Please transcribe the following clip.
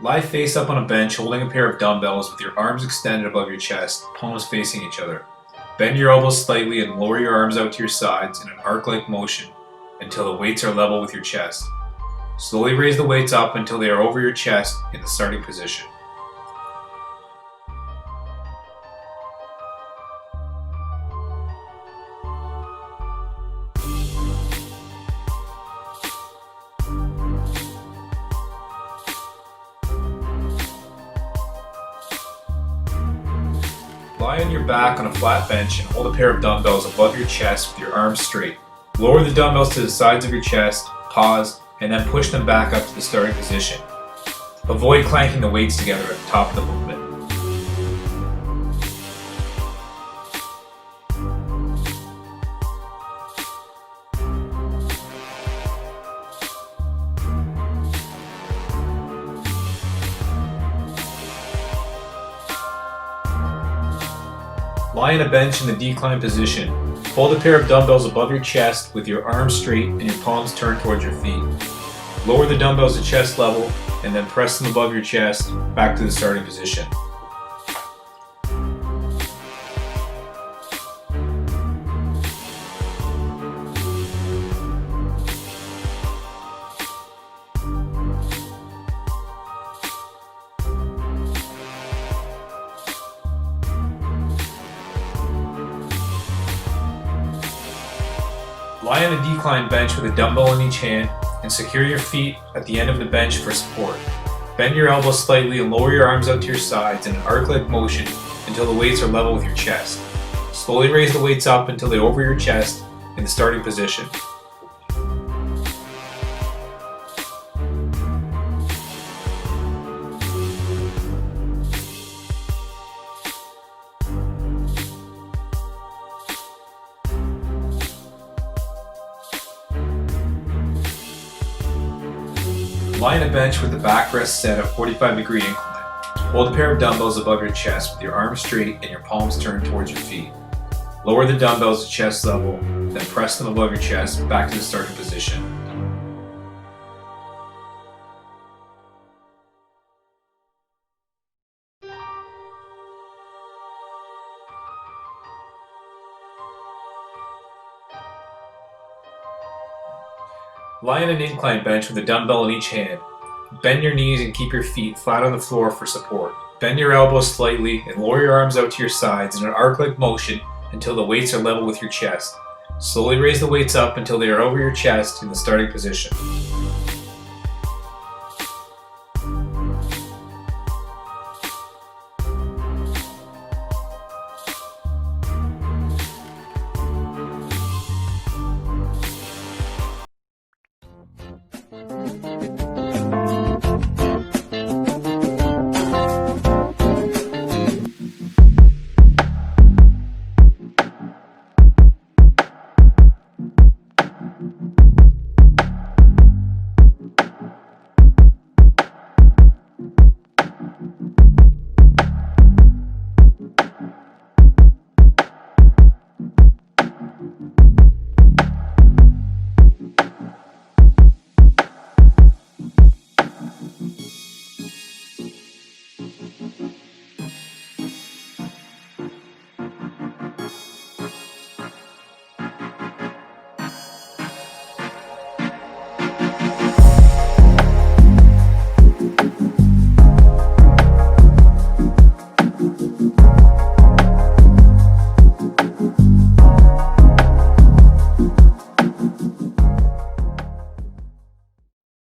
Lie face up on a bench holding a pair of dumbbells with your arms extended above your chest, palms facing each other. Bend your elbows slightly and lower your arms out to your sides in an arc-like motion until the weights are level with your chest. Slowly raise the weights up until they are over your chest in the starting position. Lie on your back on a flat bench and hold a pair of dumbbells above your chest with your arms straight. Lower the dumbbells to the sides of your chest, pause, and then push them back up to the starting position. Avoid clanking the weights together at the top of the movement. Lie on a bench in the decline position. Hold a pair of dumbbells above your chest with your arms straight and your palms turned towards your feet. Lower the dumbbells to chest level and then press them above your chest back to the starting position. Lie on a decline bench with a dumbbell in each hand and secure your feet at the end of the bench for support. Bend your elbows slightly and lower your arms out to your sides in an arc-like motion until the weights are level with your chest. Slowly raise the weights up until they're over your chest in the starting position. Lie on a bench with the backrest set at 45-degree incline. Hold a pair of dumbbells above your chest with your arms straight and your palms turned towards your feet. Lower the dumbbells to chest level, then press them above your chest back to the starting position. Lie on an incline bench with a dumbbell in each hand. Bend your knees and keep your feet flat on the floor for support. Bend your elbows slightly and lower your arms out to your sides in an arc-like motion until the weights are level with your chest. Slowly raise the weights up until they are over your chest in the starting position.